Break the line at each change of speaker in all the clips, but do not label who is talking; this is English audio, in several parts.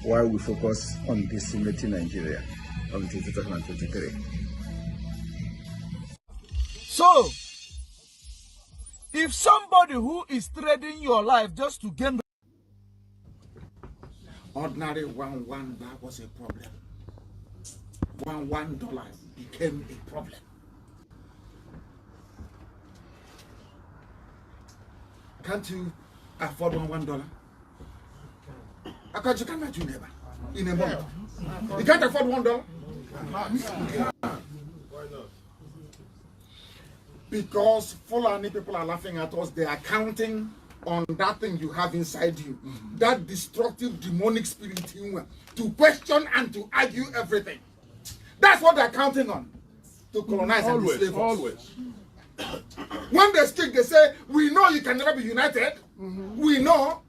while we focus on decimating Nigeria until 2023.
So, if somebody who is trading your life just to gain
ordinary $1 was a problem. $1 became a problem. Can't you afford $1? How can't you come at your neighbor in a month? You can't afford $1? Why not? Because Fulani people are laughing at us. They are counting on that thing you have inside you, that destructive demonic spirit to question and to argue everything. That's what they're counting on, to colonize and enslave us.
Always.
When they speak, they say, we know you can never be united. We know.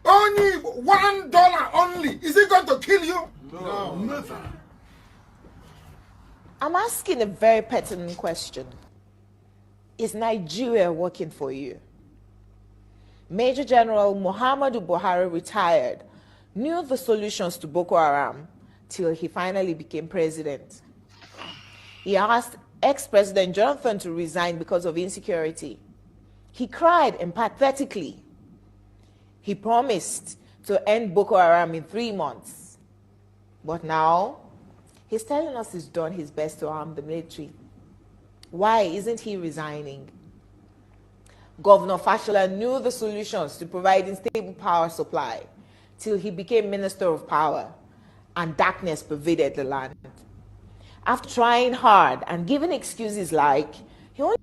Only $1 only. Is it going to kill you?
No, never.
I'm asking a very pertinent question. Is Nigeria working for you? Major General Muhammadu Buhari retired, knew the solutions to Boko Haram till he finally became president. He asked ex-President Jonathan to resign because of insecurity. He cried empathetically. He promised to end Boko Haram in 3 months. But now, he's telling us he's done his best to arm the military. Why isn't he resigning? Governor Fashola knew the solutions to providing stable power supply till he became Minister of Power, and darkness pervaded the land. After trying hard and giving excuses like he only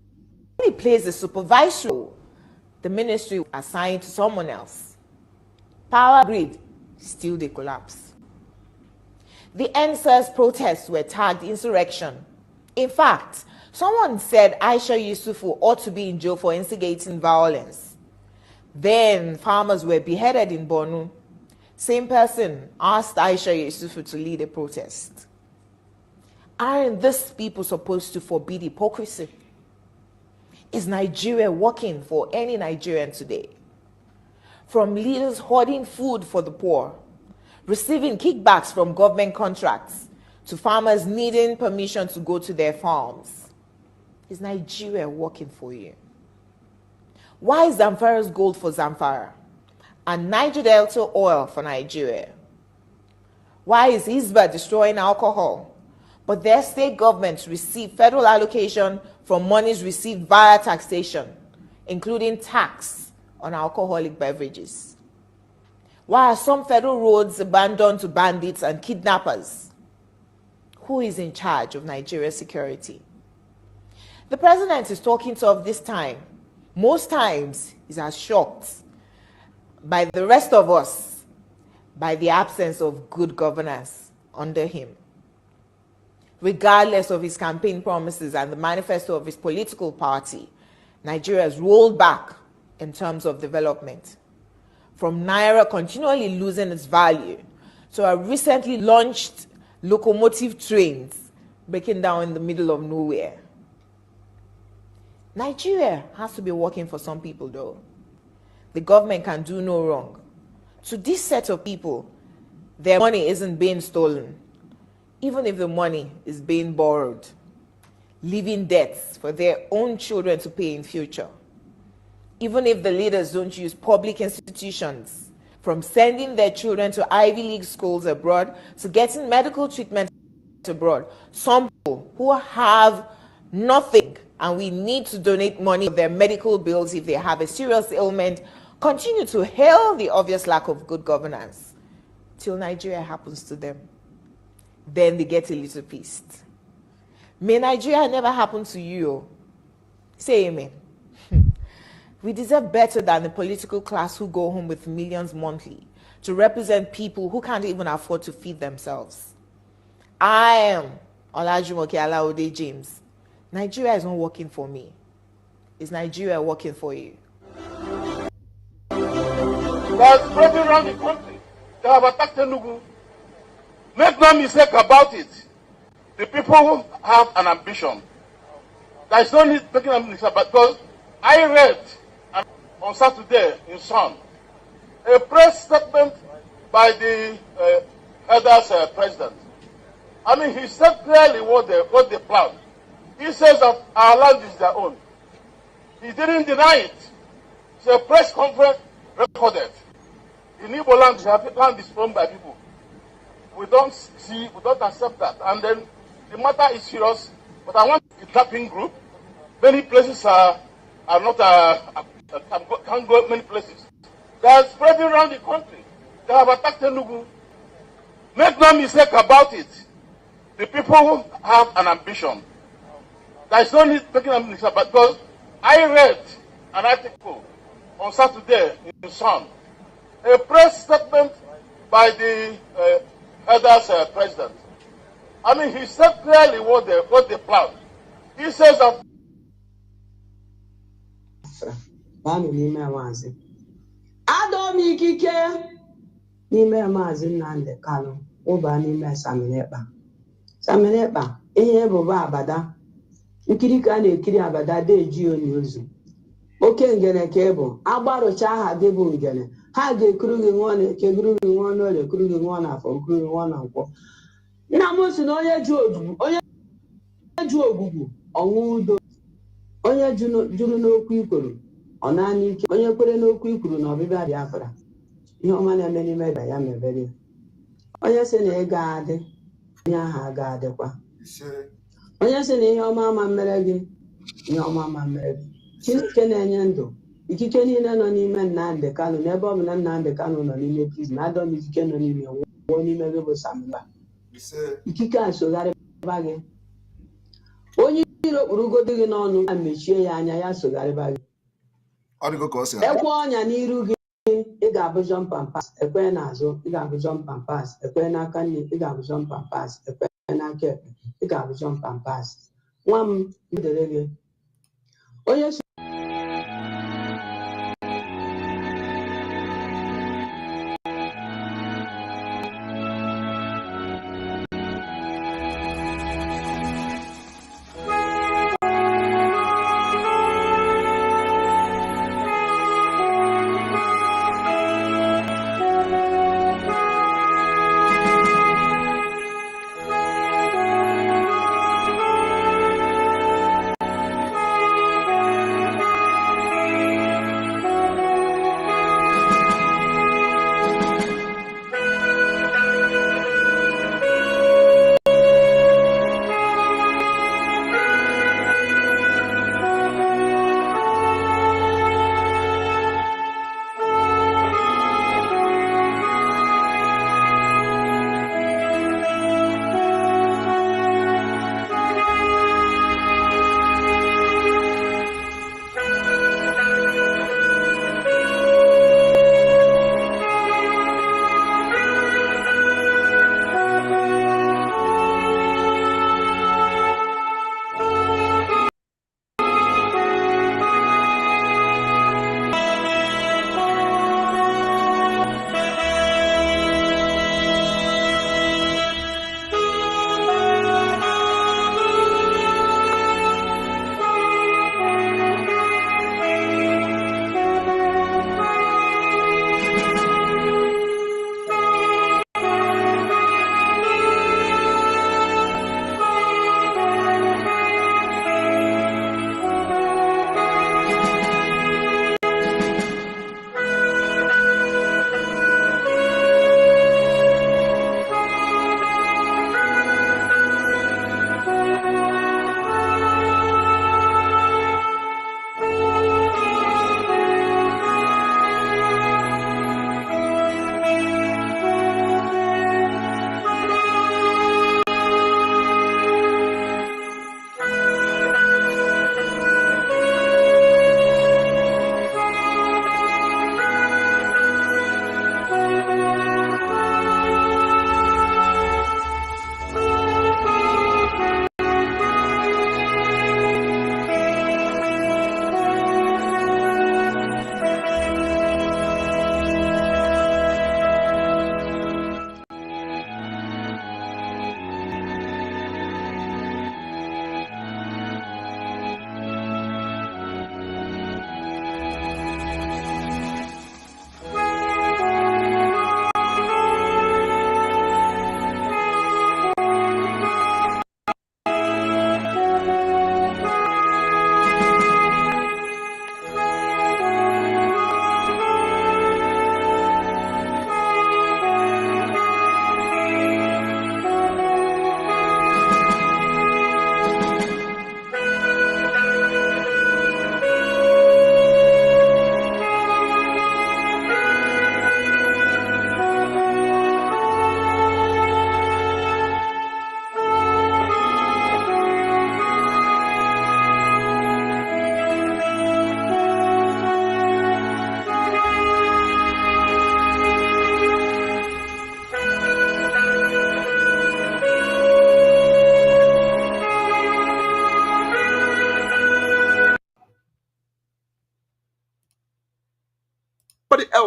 plays a supervisory role, the ministry assigned to someone else. Power grid, still they collapse. The NSAS protests were tagged insurrection. In fact, someone said Aisha Yusufu ought to be in jail for instigating violence. Then farmers were beheaded in Borno. Same person asked Aisha Yusufu to lead a protest. Aren't these people supposed to forbid hypocrisy? Is Nigeria working for any Nigerian today? From leaders hoarding food for the poor, receiving kickbacks from government contracts, to farmers needing permission to go to their farms. Is Nigeria working for you? Why is Zamfara's gold for Zamfara and Niger Delta oil for Nigeria? Why is IGBO destroying alcohol, but their state governments receive federal allocation from monies received via taxation, including tax on alcoholic beverages? Why are some federal roads abandoned to bandits and kidnappers? Who is in charge of Nigeria's security? The president is talking tough this time. Most times, he's as shocked by the rest of us by the absence of good governance under him. Regardless of his campaign promises and the manifesto of his political party, Nigeria has rolled back in terms of development. From Naira continually losing its value to our recently launched locomotive trains breaking down in the middle of nowhere. Nigeria has to be working for some people though. The government can do no wrong. To this set of people, their money isn't being stolen, even if the money is being borrowed, leaving debts for their own children to pay in future. Even if the leaders don't use public institutions, from sending their children to Ivy League schools abroad to getting medical treatment abroad, some people who have nothing and we need to donate money for their medical bills if they have a serious ailment, continue to hail the obvious lack of good governance till Nigeria happens to them. Then they get a little pissed. May Nigeria never happen to you. Say amen. We deserve better than the political class who go home with millions monthly to represent people who can't even afford to feed themselves. I am Olajumoke Alaode James. Nigeria is not working for me. Is Nigeria working for you?
That's spreading around the country. They have attacked Enugu. Make no mistake about it. The people have an ambition. There is no need making a mistake, because I read on Saturday in Sun a press statement by the elders president. I mean, he said clearly what they planned. He says that our land is their own. He didn't deny it. It's a press conference recorded. In Igbo land, land is owned by people. We don't accept that. And then the matter is serious. But I want a kidnapping group. Many places are not can't go many places. They are spreading around the country. They have attacked Enugu. Make no mistake about it. The people have an ambition. There is no need making a mistake about, because I read an article on Saturday in the Sun, a press statement by the elders president. I mean, he said clearly what they planned. He says that.
Adom ikike n'ime Maazị Nnamdi Kanu ụba n'ime Saminekpa ihe ebubo abada nkiri ka na-ekiri abada deji onye ozu oke ngene ka ebo agbarụcha aha gị bụ ngene ha ga-ekuru gị nwa na ekeguru gị nwa na ole kuru gị nwa na afọ kuru gị nwa na nkwọ nna m si na onye ju ogwugwu ọnwụ udo onye juru n'okwu ikwuru ọ naanị ike onye kwere n'okwu ikwuru na ọbịbịa Biafra ihe ọma na-eme n'ime da ya mebere onye sị na ị ga-adị onye ahụ ga-adịkwa onye sị na ihe ọma ama mere gị ihe ọma ama mere gị Chineke na-enye ndụ ikike niile nọ n'ime Nnamdi Kanu n'ebe ọ bụ na Nnamdi Kanu nọ n'ime prison Adom ikike nọ n'ime nwụọ n'ime gị bụ Saminekpa ikike a sogharịba gị onye iro kpurugodo gị n'ọnụ ya mechie ya anya ya sogharịba gị ekwe ọnya n'iru gị ị ga-abụ jọmpampas ekwe n'azụ ị ga-abụ jọmpampas ekwe n'aka nne ị ga-abụ jọmpampas ekwe n'aka ekpe ị ga-abụ jọmpampas nwa m dere gị onye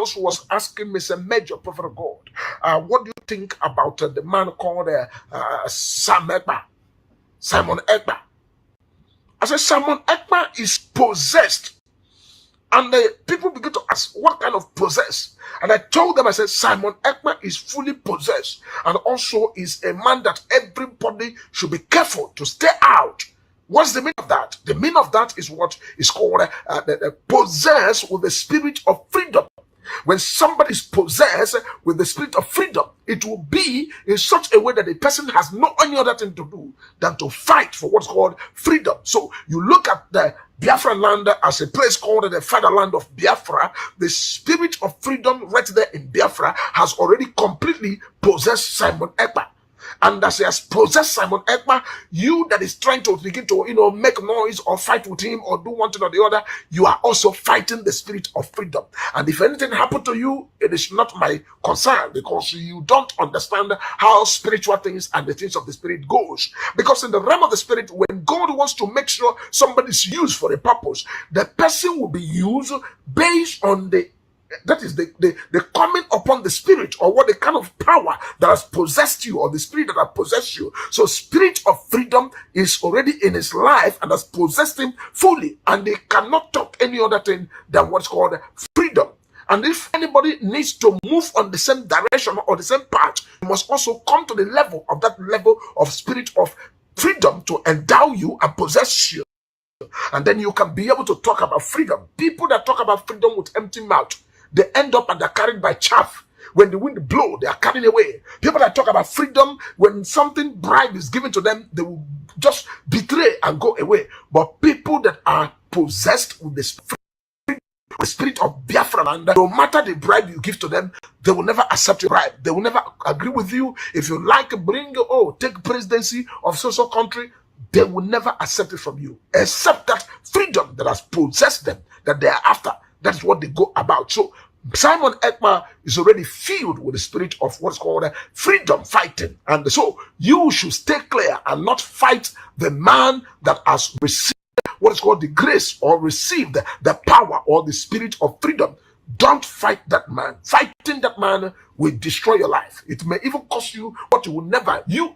else was asking me, say, Major Prophet of God, what do you think about the man called Simon Ekpa? I said, Simon Ekpa is possessed. And the people begin to ask, what kind of possess? And I told them, I said, Simon Ekpa is fully possessed. And also is a man that everybody should be careful to stay out. What's the meaning of that? The meaning of that is what is called possessed with the spirit of freedom. When somebody is possessed with the spirit of freedom, it will be in such a way that the person has no any other thing to do than to fight for what's called freedom. So you look at the Biafra land as a place called the fatherland of Biafra. The spirit of freedom right there in Biafra has already completely possessed Simon Ekpa. And as he has possessed Simon Ekpa, you that is trying to begin to, make noise or fight with him or do one thing or the other, you are also fighting the spirit of freedom. And if anything happened to you, it is not my concern, because you don't understand how spiritual things and the things of the spirit goes. Because in the realm of the spirit, when God wants to make sure somebody is used for a purpose, the person will be used based on the coming upon the spirit, or what the kind of power that has possessed you, or the spirit that has possessed you. So spirit of freedom is already in his life and has possessed him fully, and they cannot talk any other thing than what's called freedom. And if anybody needs to move on the same direction or the same path, you must also come to the level of that level of spirit of freedom to endow you and possess you. And then you can be able to talk about freedom. People that talk about freedom with empty mouth, they end up and they're carried by chaff. When the wind blows, they are carried away. People that talk about freedom, when something bribe is given to them, they will just betray and go away. But people that are possessed with the spirit of Biafra land, no matter the bribe you give to them, they will never accept your bribe. They will never agree with you. If you like, take presidency of social country, they will never accept it from you, except that freedom that has possessed them, that they are after. That's what they go about. So Simon Ekpa is already filled with the spirit of what's called freedom fighting. And so you should stay clear and not fight the man that has received what is called the grace, or received the power or the spirit of freedom. Don't fight that man. Fighting that man will destroy your life. It may even cost you what you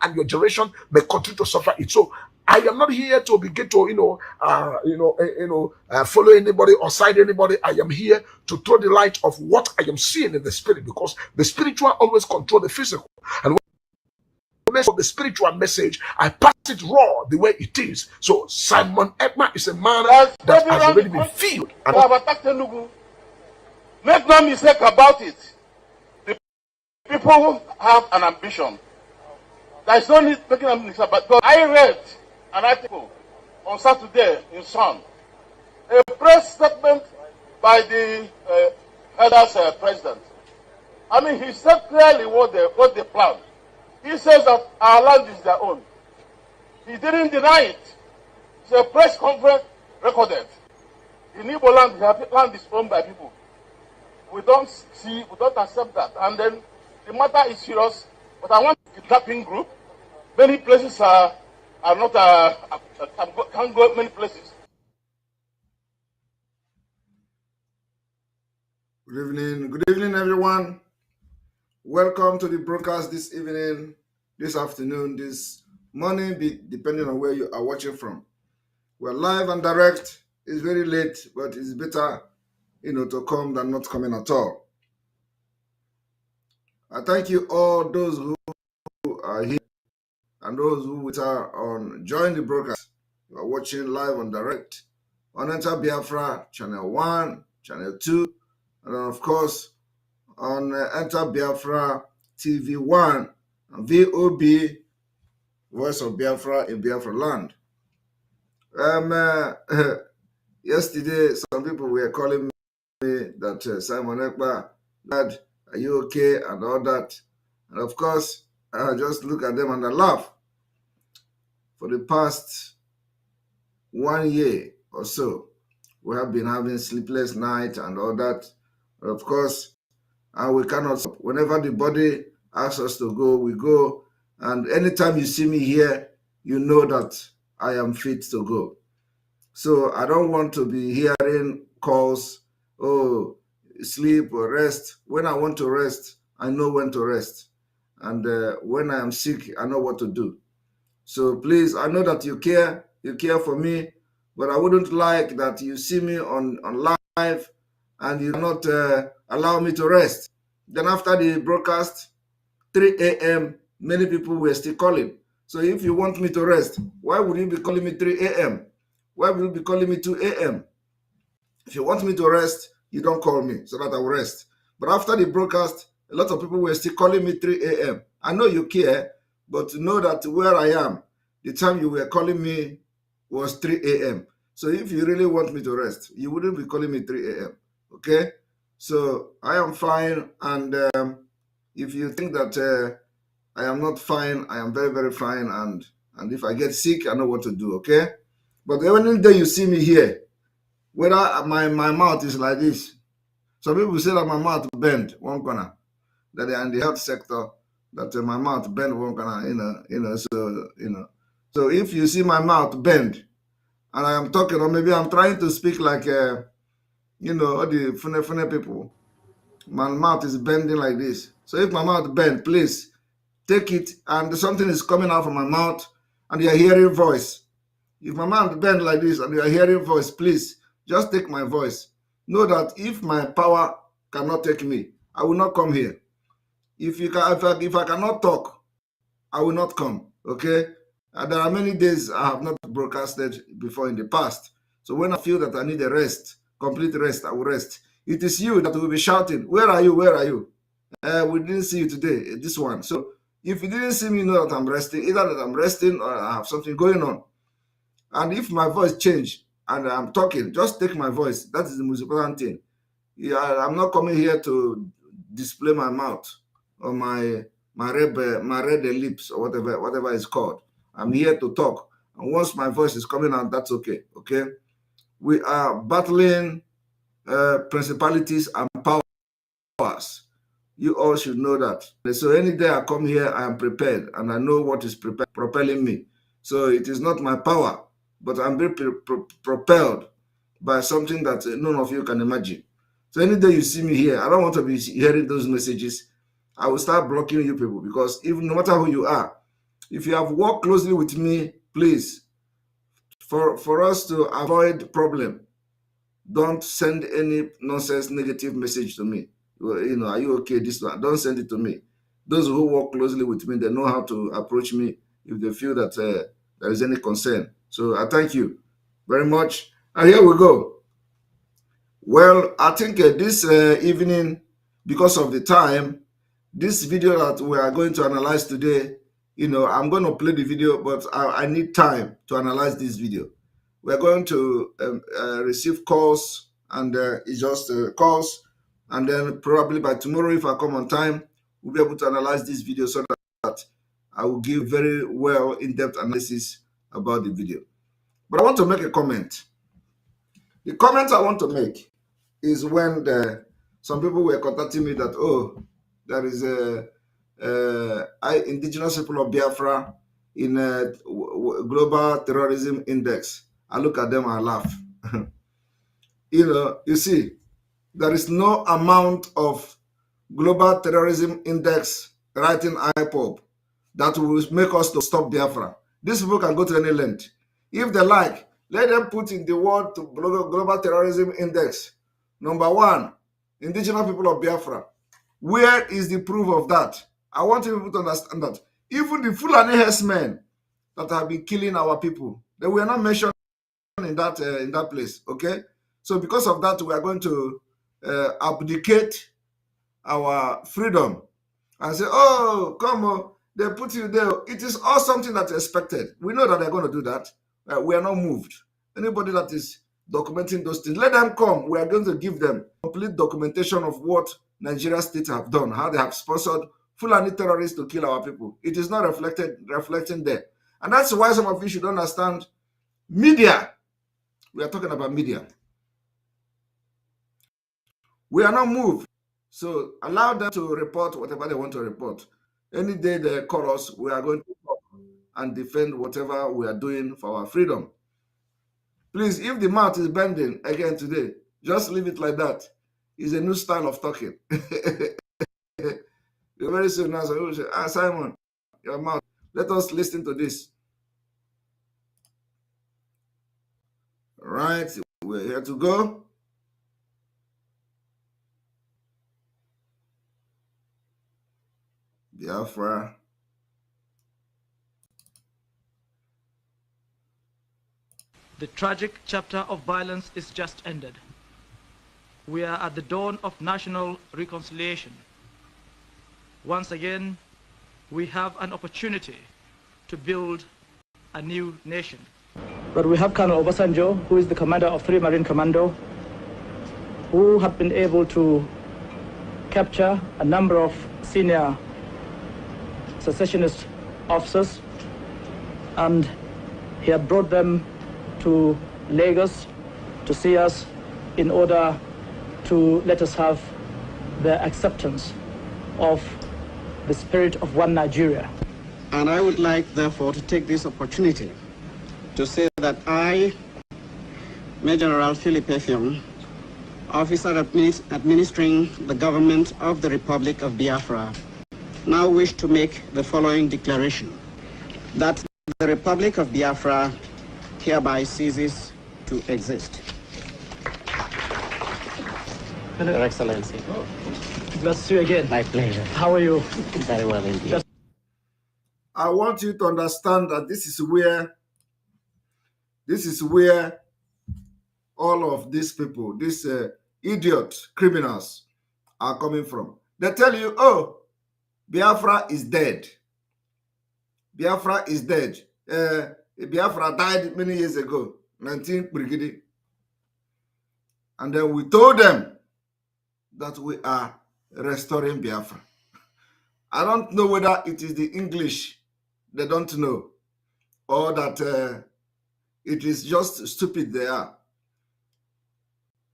and your generation may continue to suffer it. So I am not here to begin to, follow anybody or side anybody. I am here to throw the light of what I am seeing in the spirit, because the spiritual always control the physical. And when the spiritual message, I pass it raw the way it is. So Simon Ekpa is a man that has already been filled.
And have attacked Enugu. Make no mistake about it. The people have an ambition. There is no need making a mistake about it. But I read an article on Saturday in Sun, a press statement by the elders president. I mean, he said clearly what they planned. He says that our land is their own. He didn't deny it. It's a press conference recorded. In Igbo land, the land is owned by people. We don't accept that. And then the matter is serious. But I want a kidnapping group. Many places are not can't go many places.
Good evening, everyone. Welcome to the broadcast this evening, this afternoon, this morning, depending on where you are watching from. We're live and direct. It's very late, but it's better, to come than not coming at all. I thank you all, those who are here and those who are on join the broadcast. You are watching live and direct on Enter Biafra Channel 1, Channel 2, and then of course on Enter Biafra TV 1 and VOB, Voice of Biafra in Biafra land. Yesterday, some people were calling me that Simon Ekpa, Dad, are you okay, and all that. And of course, I just look at them and I laugh. For the past 1 year or so, we have been having sleepless nights and all that. But of course, and we cannot stop. Whenever the body asks us to go, we go. And anytime you see me here, you know that I am fit to go. So I don't want to be hearing calls, oh,
sleep or rest. When I want to rest, I know when to rest. And when I am sick, I know what to do. So please, I know that you care for me, but I wouldn't like that you see me on live and you not allow me to rest. Then after the broadcast, 3 a.m., many people were still calling. So if you want me to rest, why would you be calling me 3 a.m.? Why will you be calling me 2 a.m.? If you want me to rest, you don't call me so that I will rest. But after the broadcast, a lot of people were still calling me 3 a.m. I know you care, but know that where I am, the time you were calling me was 3 a.m. So if you really want me to rest, you wouldn't be calling me 3 a.m. Okay? So I am fine. And if you think that I am not fine, I am very, very fine. And if I get sick, I know what to do. Okay? But every day you see me here, whether my mouth is like this. Some people say that my mouth bend one corner, that they are in the health sector, that my mouth bend one corner, So if you see my mouth bend and I am talking, or maybe I'm trying to speak like, all the funny people, my mouth is bending like this. So if my mouth bend, please take it and something is coming out from my mouth and you are hearing voice. If my mouth bend like this and you are hearing voice, please just take my voice. Know that if my power cannot take me, I will not come here. If I cannot talk, I will not come. Okay? There are many days I have not broadcasted before in the past. So when I feel that I need a rest, complete rest, I will rest. It is you that will be shouting, "Where are you? Where are you?" We didn't see you today, this one. So if you didn't see me, know that I'm resting, either that I'm resting or I have something going on. And if my voice change and I'm talking, just take my voice. That is the most important thing. Yeah, I'm not coming here to display my mouth or my red lips or whatever it's called. I'm here to talk. And once my voice is coming out, that's okay. Okay. We are battling principalities and powers. You all should know that. So any day I come here, I am prepared and I know what is propelling me. So it is not my power, but I'm very propelled by something that none of you can imagine. So any day you see me here, I don't want to be hearing those messages. I will start blocking you people, because even no matter who you are, if you have worked closely with me, please, for us to avoid problem, don't send any nonsense negative message to me. Are you okay? This one, don't send it to me. Those who work closely with me, they know how to approach me if they feel that there is any concern. So I thank you very much. And here we go. Well, I think this evening, because of the time, this video that we are going to analyze today, I'm going to play the video, but I need time to analyze this video. We're going to receive calls, and it's just calls, and then probably by tomorrow, if I come on time, we'll be able to analyze this video so that I will give very well in-depth analysis about the video. But I want to make a comment. The comment I want to make is when some people were contacting me that, oh, there is indigenous people of Biafra in a global terrorism index. I look at them and I laugh. You see, there is no amount of global terrorism index writing IPOB that will make us to stop Biafra. These people can go to any length. If they like, let them put in the word to global terrorism index. Number 1, indigenous people of Biafra. Where is the proof of that? I want people to understand that. Even the Fulani herdsmen that have been killing our people, they were not mentioned in that place. Okay? So because of that, we are going to abdicate our freedom and say, oh, come on, they put you there. It is all something that's expected. We know that they're going to do that. We are not moved. Anybody that is documenting those things, let them come. We are going to give them complete documentation of what Nigeria state have done, how they have sponsored Fulani terrorists to kill our people. It is not reflecting there. And that's why some of you should understand media. We are talking about media. We are not moved. So allow them to report whatever they want to report. Any day they call us, we are going to talk and defend whatever we are doing for our freedom. Please, if the mouth is bending again today, just leave it like that. is a new style of talking. Very soon now, so say, Simon, your mouth. Let us listen to this. All right, we're here to go. Biafra.
The tragic chapter of violence is just ended. We are at the dawn of national reconciliation. Once again, we have an opportunity to build a new nation. But we have Colonel Obasanjo, who is the commander of 3 Marine Commando, who have been able to capture a number of senior secessionist officers, and he had brought them to Lagos to see us in order to let us have the acceptance of the spirit of one Nigeria.
And I would like, therefore, to take this opportunity to say that I, Major General Philip Effiong, officer administering the government of the Republic of Biafra, now wish to make the following declaration: that the Republic of Biafra hereby ceases to exist.
Hello.
Your Excellency.
Glad to see you again.
My pleasure.
How are you?
Very well indeed.
I want you to understand that this is where all of these people, these idiot criminals are coming from. They tell you, oh, Biafra is dead. Biafra is dead. Biafra died many years ago, 19 Brigidi. And then we told them that we are restoring Biafra. I don't know whether it is the English they don't know, or that it is just stupid they are.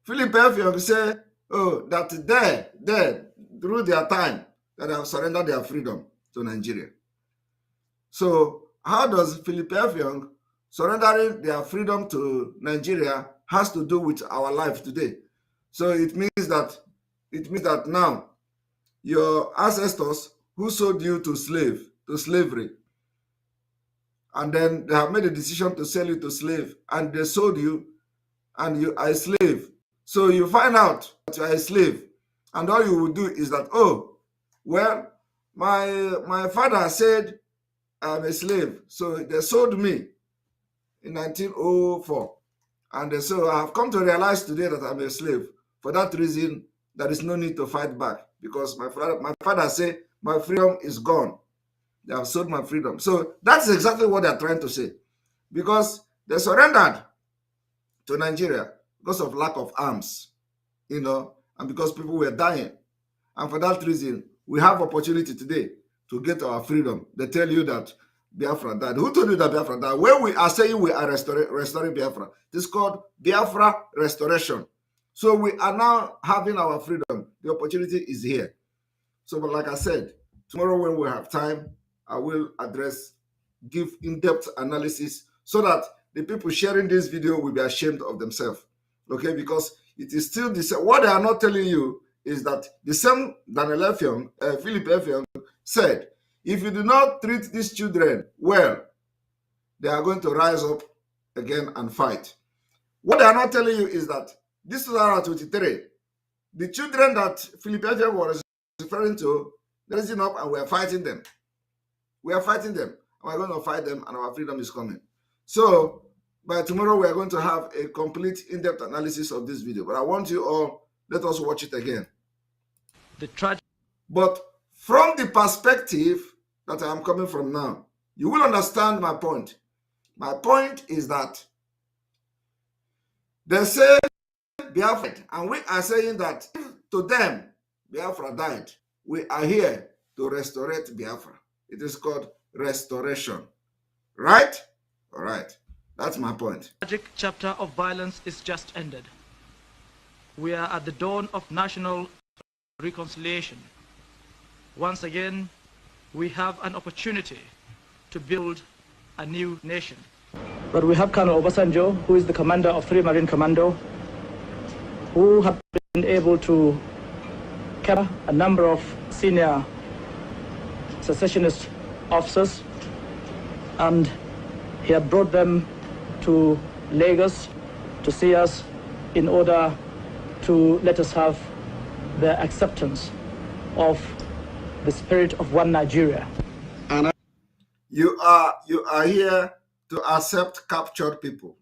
Philip Effiong say, oh, that they, through their time, that have surrendered their freedom to Nigeria. So how does Philip Effiong surrendering their freedom to Nigeria has to do with our life today? So it means that now your ancestors who sold you to slavery, and then they have made a decision to sell you to slave, and they sold you, and you are a slave. So you find out that you are a slave, and all you will do is that, oh, well, my father said I'm a slave, so they sold me in 1904, and so I have come to realize today that I'm a slave. For that reason, there is no need to fight back, because my father said my freedom is gone. They have sold my freedom. So that's exactly what they're trying to say, because they surrendered to Nigeria because of lack of arms, and because people were dying. And for that reason, we have opportunity today to get our freedom. They tell you that Biafra died. Who told you that Biafra died? When we are saying we are restoring Biafra, this is called Biafra restoration. So we are now having our freedom. The opportunity is here. So, but like I said, tomorrow when we have time, I will give in-depth analysis so that the people sharing this video will be ashamed of themselves. Okay, because it is still the same. What they are not telling you is that the same Daniel Effiong, Philip Effiong said, if you do not treat these children well, they are going to rise up again and fight. What they are not telling you is that this 2023, the children that Philip Effiong was referring to, they're rising up and we are fighting them. We are fighting them. And we're going to fight them, and our freedom is coming. So by tomorrow, we are going to have a complete in-depth analysis of this video. But I want you all, let us watch it again. But from the perspective that I am coming from now, you will understand my point. My point is that they say Biafra, and we are saying that to them, Biafra died. We are here to restore Biafra. It is called restoration. Right? All right. That's my point.
The tragic chapter of violence is just ended. We are at the dawn of national reconciliation. Once again, we have an opportunity to build a new nation. But we have Colonel Obasanjo, who is the commander of 3 Marine Commando, who have been been able to capture a number of senior secessionist officers, and he had brought them to Lagos to see us in order to let us have their acceptance of the spirit of one Nigeria.
And
You are here to accept captured people.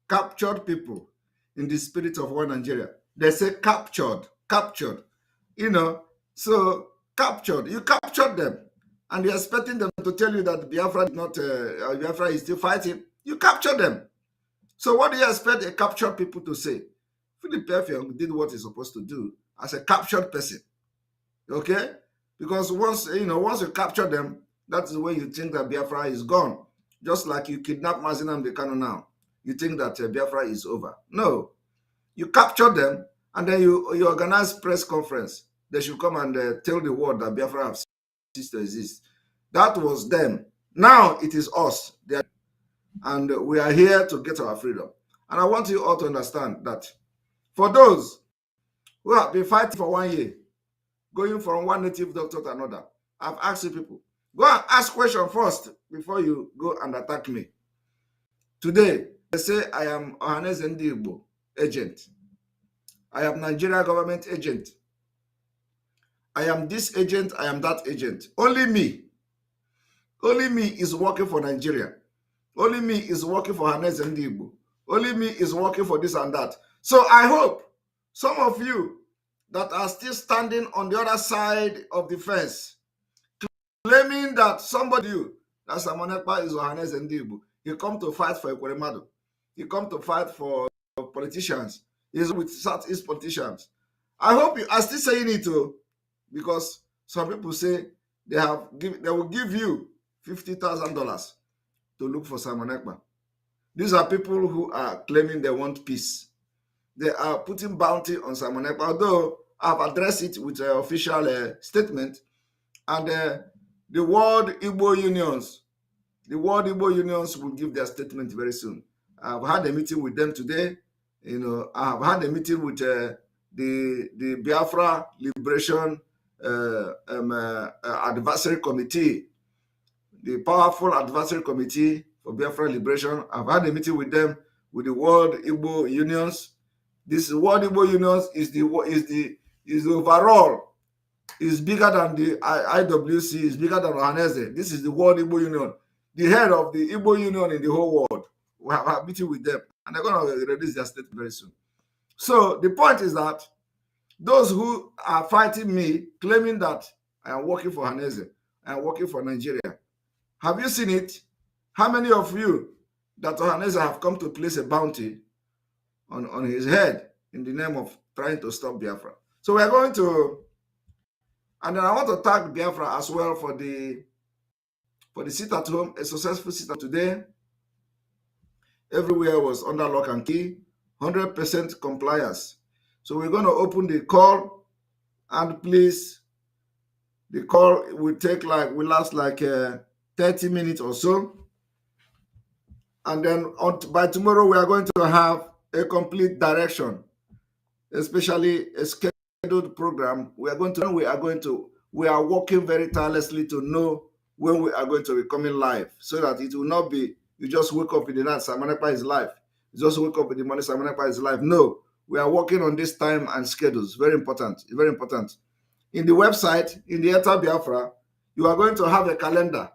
Captured people in the spirit of one Nigeria. They say captured, captured. You know, so captured. You captured them, and you're expecting them to tell you that Biafra is not Biafra is still fighting. You captured them. So what do you expect a captured people to say? Philip Effiong did what he's supposed to do as a captured person. Okay? Because once you capture them, that is when you think that Biafra is gone. Just like you kidnap Mazinam Dekano now. You think that Biafra is over. No. You capture them, and then you organize press conference. They should come and tell the world that Biafra have ceased to exist. That was them. Now it is us. And we are here to get our freedom. And I want you all to understand that for those who have been fighting for 1 year, going from one native doctor to another, I've asked you people, go and ask questions first before you go and attack me. Today, they say I am Ohanes IGBO agent. I am Nigeria government agent. I am this agent, I am that agent. Only me is working for Nigeria. Only me is working for Ohanes IGBO. Only me is working for this and that. So I hope some of you that are still standing on the other side of the fence, claiming that somebody, that Simon Ekpa is Ohanes IGBO, he come to fight for Ekweremadu. He come to fight for politicians. He's with Southeast politicians. I hope you are still saying it too, because some people say they will give you $50,000 to look for Simon Ekpa. These are people who are claiming they want peace. They are putting bounty on Simon Ekpa, although I've addressed it with an official statement. And the World Igbo Unions will give their statement very soon. I've had a meeting with them today. I have had a meeting with the Biafra Liberation Advisory Committee, the powerful advisory committee for Biafra Liberation. I've had a meeting with them, with the World Igbo Unions. This World Igbo Unions is the overall, is bigger than the IWC, is bigger than Ohanese. This is the World Igbo Union, the head of the Igbo Union in the whole world. We have a meeting with them, and they're going to release their statement very soon. So the point is that those who are fighting me, claiming that I am working for Ohanese, I am working for Nigeria, have you seen it? How many of you that Ohanese have come to place a bounty on his head in the name of trying to stop Biafra? So we are going to, and then I want to thank Biafra as well for the sit at home, a successful sit at today. Everywhere was under lock and key, 100% compliance. So we're going to open the call, and please, the call will last like 30 minutes or so. And then by tomorrow, we are going to have a complete direction, especially a scheduled program. We are working very tirelessly to know when we are going to be coming live, so that it will not be you just wake up in the night, Simon Ekpa is live. You just wake up in the morning, Simon Ekpa is live. No, we are working on this time and schedules. Very important. Very important. In the website, in the Eta Biafra, you are going to have a calendar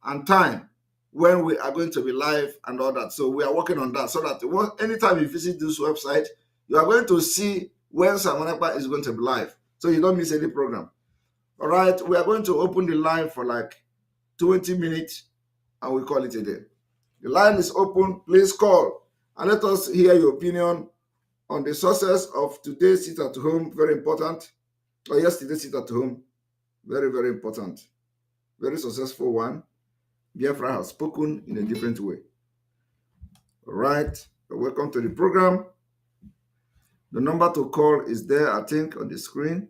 and time when we are going to be live and all that. So we are working on that, so that anytime you visit this website, you are going to see when Simon Ekpa is going to be live, so you don't miss any program. All right, we are going to open the line for like 20 minutes, and we call it a day. The line is open. Please call and let us hear your opinion on the success of today's sit at home. Very important. Or yesterday's sit at home. Very, very important. Very successful one. Biafra has spoken in a different way. All right. Welcome to the program. The number to call is there, I think, on the screen.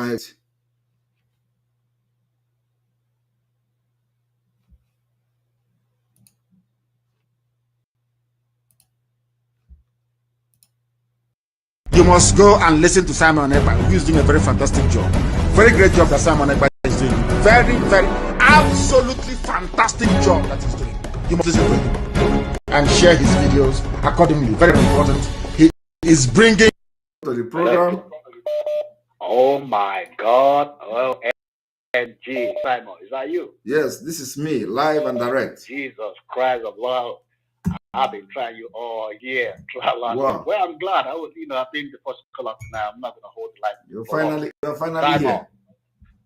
my
You must go and listen to Simon Ekpa, who is doing a very fantastic job. Very great job that Simon Ekpa is doing. Very, very, absolutely fantastic job that he's doing. You must listen to him and share his videos accordingly. Very important. He is bringing
to the program.
Oh my God. OMG. Simon, is that you?
Yes, this is me, live and direct.
Jesus Christ of love. I've been trying you all year.
Wow.
Well, I'm glad. I was, I've been the first caller tonight. I'm not going to hold the line.
You're finally
Simon,
here.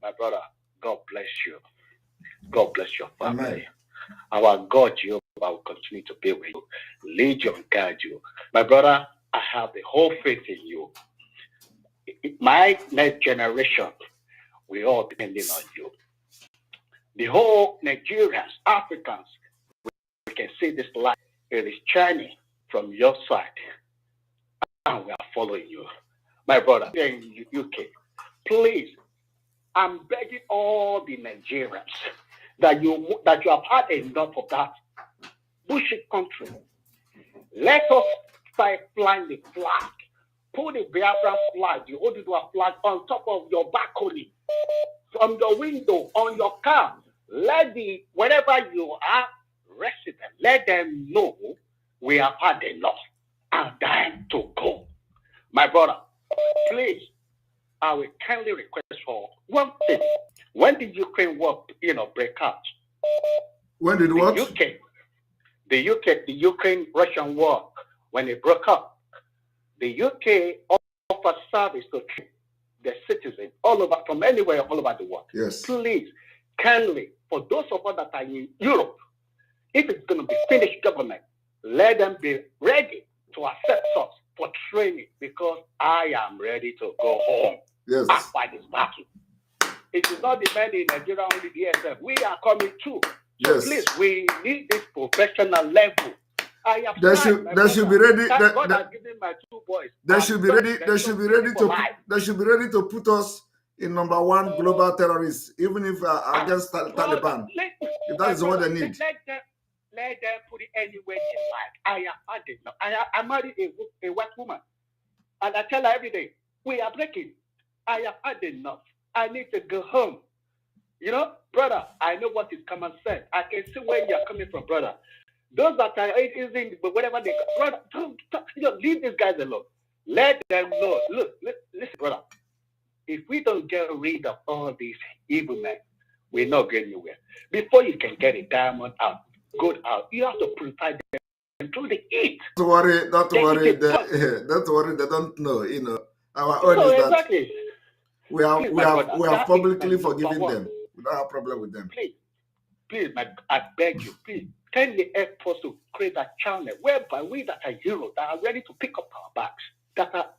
my brother, God bless you. God bless your family.
Amen.
Our God, Jehovah, will continue to be with you, lead you and guide you. My brother, I have the whole faith in you. My next generation, we all depending on you. The whole Nigerians, Africans, we can see this light. It is shining from your side, and we are following you. My brother, here in the UK, please, I'm begging all the Nigerians that you have had enough of that bullshit country. Let us start flying the flag. Put the Biafra flag, the Odudua flag on top of your balcony, from the window, on your car. Let wherever you are resident, let them know we have had enough and time to go. My brother, please, I will kindly request for one thing. When did Ukraine war, break out?
When did what?
The Ukraine-Russian war, when it broke up, the UK offered service to the citizens all over, from anywhere, all over the world.
Yes.
Please, kindly, for those of us that are in Europe, if it's going to be Finnish government, let them be ready to accept us for training, because I am ready to go home.
Yes.
And fight this battle. It is not the men in Nigeria only, the DSF. We are coming too. So
Yes.
please, we need this professional level.
They should be ready.
God has given my two boys.
They should be ready. They should be ready to put us in #1 global terrorists, even if against Taliban. If that is what they need.
Let them put it anywhere they like. I have had it now. I married a white woman, and I tell her every day, we are breaking. I have had enough. I need to go home. Brother, I know what is common sense. I can see where you are coming from, brother. Those that are using whatever they, brother, don't leave these guys alone. Let them know. Look, listen, brother. If we don't get rid of all these evil men, we're not going anywhere. Before you can get a diamond out, gold out, you have to purify them through the heat.
Don't worry. Don't worry. They don't know. Our own is that
exactly.
we have publicly forgiven them. We don't have a problem with them.
Please, I beg you, please, kindly help us to create a channel whereby we that are heroes, that are ready to pick up our bags, that are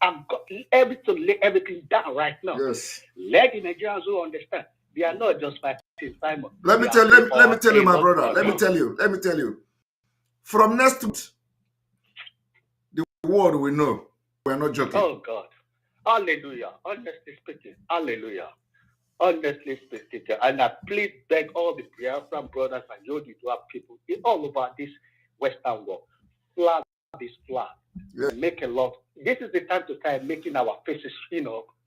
able to lay everything down right now.
Yes.
Let the Nigerians who understand, they are not just fighting Simon.
Let me tell you, my brother. Let me tell you. From next week, the world will know we are not joking.
Oh God. Hallelujah. Honestly speaking. Hallelujah. Honestly speaking. And I please beg all the Biafran brothers and Yoruba people all over this Western world, flag this flag.
Yeah.
Make a lot. This is the time to start making our faces,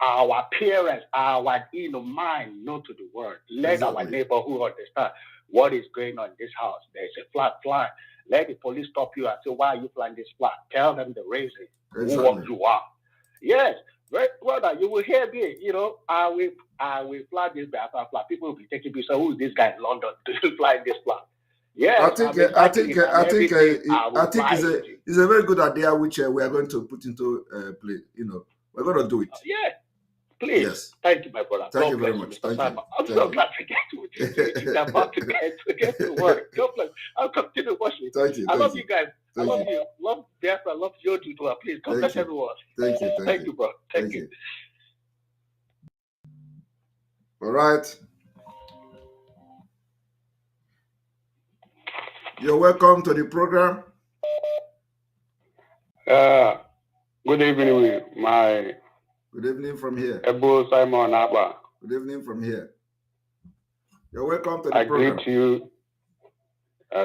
our appearance, our mind known to the world. Let our neighborhood understand what is going on in this house. There's a flag flying. Let the police stop you and say, why are you flying this flag? Tell them the reason who you are. Yes, brother, you will hear me. I will fly this Biafra flag. People will be taking me. So who is this guy in London to fly this flag? Yeah,
I think it's a very good idea which we are going to put into play. We're going to do it.
Yeah, please.
Yes.
Thank you, my brother.
Thank you very much.
I'm so glad to get to you. I'm about to get to work. God bless. I'll continue watching.
Thank you.
I love you guys. I love you. Love Biafra. Love you too. Please, God bless everyone.
Thank you.
Thank you, bro. Thank you.
All right. You're welcome to the program.
Good evening, my
Good evening from here.
Ebo Simon Abba.
Good evening from here. You're welcome to the
I
program.
greet you.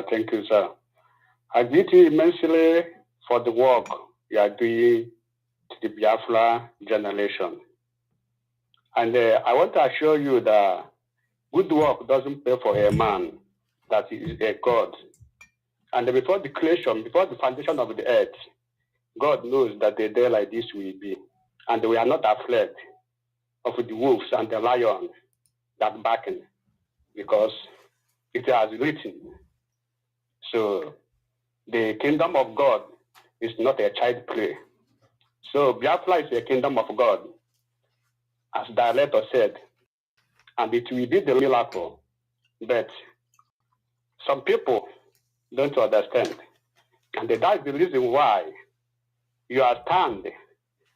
Thank you, sir. I greet you immensely for the work you are doing to the Biafra generation. And I want to assure you that good work doesn't pay for a man that is a God. And before the creation, before the foundation of the earth, God knows that a day like this will be. And we are not afraid of the wolves and the lion that beckon, because it has written. So the kingdom of God is not a child play. So Biafra is a kingdom of God, as the letter said, and it will be the miracle. But some people don't understand. And that's the reason why you are stand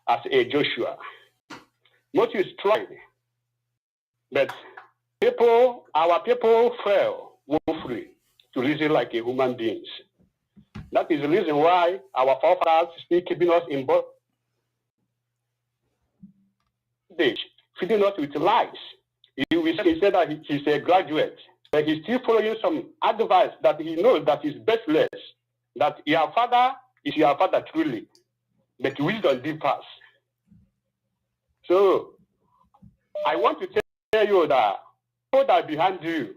as a Joshua. Moses tried, but our people fell woefully to reason like a human beings. That is the reason why our forefathers still keeping us in bondage, feeding us with lies. He said that he's a graduate, but he's still following some advice that he knows that is baseless, that your father is your father truly, but wisdom differs. So I want to tell you that people that are behind you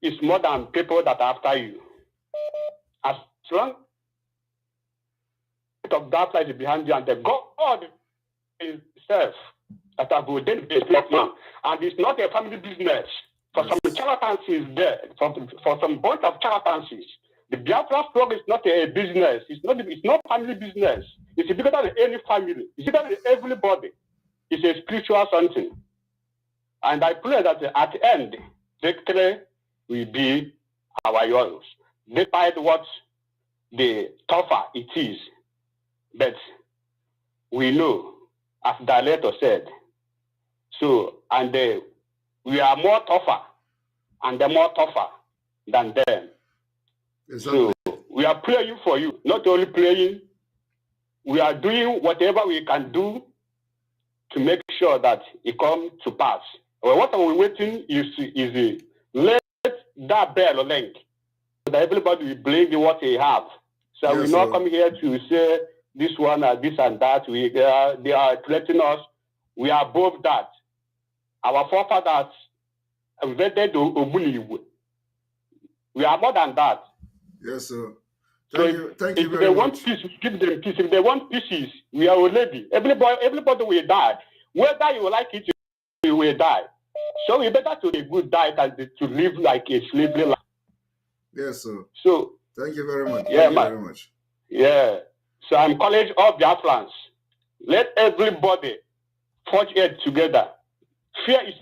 is more than people that are after you. As long as of that lies behind you, and the God himself that have ordained the development, and it's not a family business. For some charlatans there, for some bunch of charlatans, the Biafra struggle is not a business. It's not family business. It's bigger than any family. It's bigger than everybody. It's a spiritual something. And I pray that at the end, victory will be our yours, despite what the tougher it is. But we know, as the letter said, so, and we are more tougher, and they're more tougher than them. Exactly. So we are praying for you, not only praying, we are doing whatever we can do to make sure that it comes to pass. Well, what we're waiting is let that bell link so that everybody will bring what they have. So we not come here to say this one and this and that. They are threatening us. We are above that. Our forefathers invented Ogbuniigwe. We are more than that.
Yes, sir.
Thank you very much. If they want peace, we give them peace. If they want pieces, we are ready. Everybody will die. Whether you like it, you will die. So we better to a good die than to live like a slavery life.
Yes, sir.
So
thank you very much.
Yeah,
thank you very much.
Yeah. So I'm calling all Biafrans. Let everybody forge head together. Fear is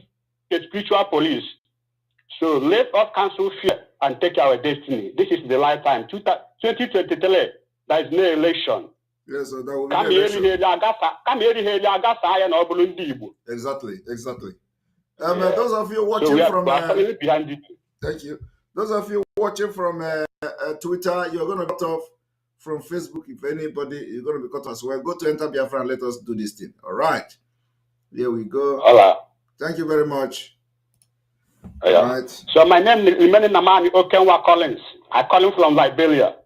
a spiritual police. So let us cancel fear and take our destiny. This is the lifetime. 2023, there is no election.
Yes, so that will be election. Exactly. Those of you watching from
behind it.
Thank you. Those of you watching from Twitter, you're going to cut off from Facebook. If anybody, you're going to be cut off as well. Go to Enter Biafra and let us do this thing. All right. Here we go.
Hola.
Thank you very much.
Yeah.
All right.
So my name is Namani Okenwa Collins. I call him from Liberia.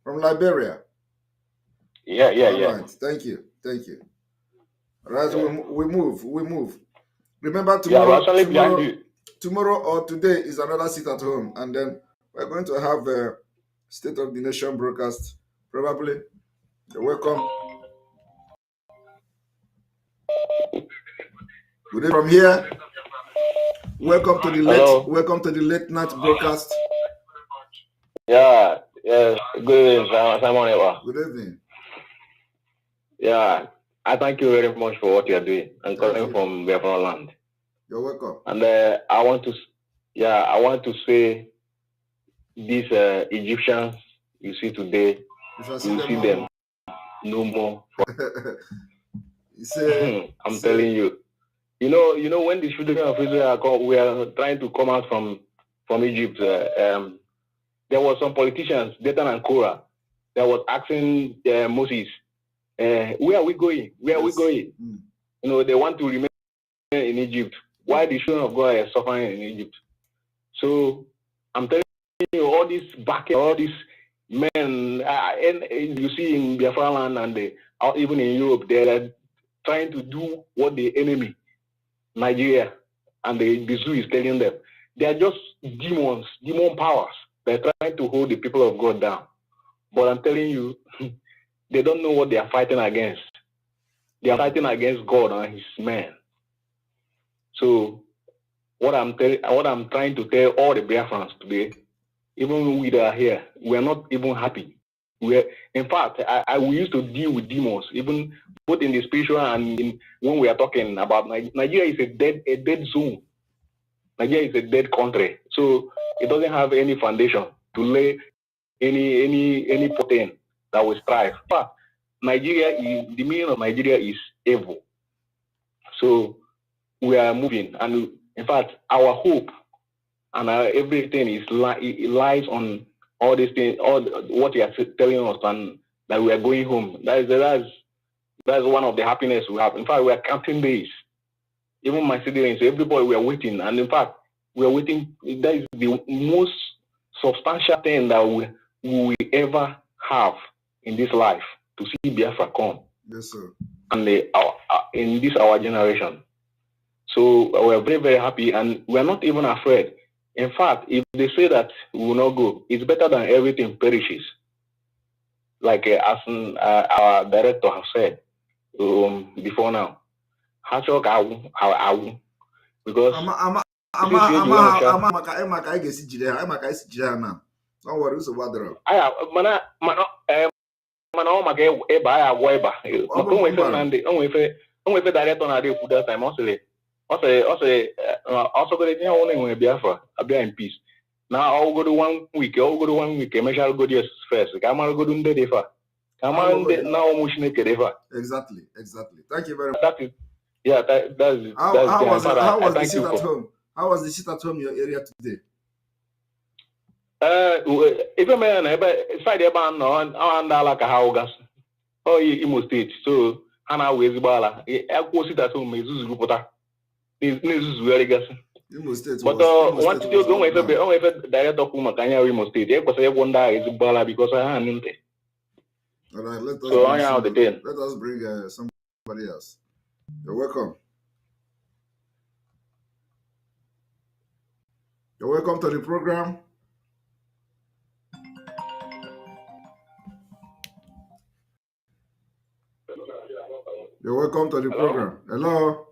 From Liberia?
Yeah.
All right. Thank you. All right, yeah. we move. Remember tomorrow or today is another sit at home, and then we're going to have a State of the Nation broadcast. Probably. You're welcome. Good day from here. Welcome to the late night broadcast.
Yeah. Yes. Good evening, Simon.
Good evening.
Yeah. I thank you very much for what you are doing. I'm calling from Biafra land.
You're welcome.
And I want to say these Egyptians you see today, you see them no more. Telling you. You know when the children of Israel we are trying to come out from Egypt. There were some politicians, Dathan and Korah, that was asking Moses, "Where are we going? Where are we going?" they want to remain in Egypt. Why the children of God are suffering in Egypt? So I'm telling you, all these all these men, and you see in Biafra land and even in Europe, they're trying to do what the enemy, Nigeria, and the zoo is telling them. They are just demons, demon powers. They're trying to hold the people of God down. But I'm telling you, they don't know what they are fighting against. They are fighting against God and his men. So what I'm trying to tell all the Biafrans today, even when we are here, we are not even happy. In fact, we used to deal with demons, even both in the spiritual and when we are talking about Nigeria is a dead zone. Nigeria is a dead country, so it doesn't have any foundation to lay any protein that will strive. But the meaning of Nigeria is evil. So we are moving, and in fact, our hope and everything it lies on all these things, all what you are telling us, and that we are going home. That's one of the happiness we have. In fact, we are counting days. Even my siblings, everybody, we are waiting, and in fact, we are waiting. That is the most substantial thing that we will ever have in this life, to see Biafra come.
Yes, sir.
And in this our generation. So we're very, very happy, and we're not even afraid. In fact, if they say that we will not go, it's better than everything perishes. Like as our director has said before now. Because
don't worry, so what there?
Onwe director na dey that time also go dey only Biafra abia in peace. Now I'll go to 1 week, measure go there first. Come on, go to the defa. Come on, now motion defa.
Exactly. Thank you very much.
That is, yeah, that's
how was the shit at home? How was the shit at home in your area today?
If a man side eba no andala ka haugas. Oh, Imo State. So Hana Wezibala, sit at home, Zuzu Pota. News very gas.
Imo State.
But once you go with a director of Makanya Imo State, because I wonder is Bala because I am.
All right, let us bring somebody else. You're welcome. You're welcome to the program. You're welcome to the program. Hello.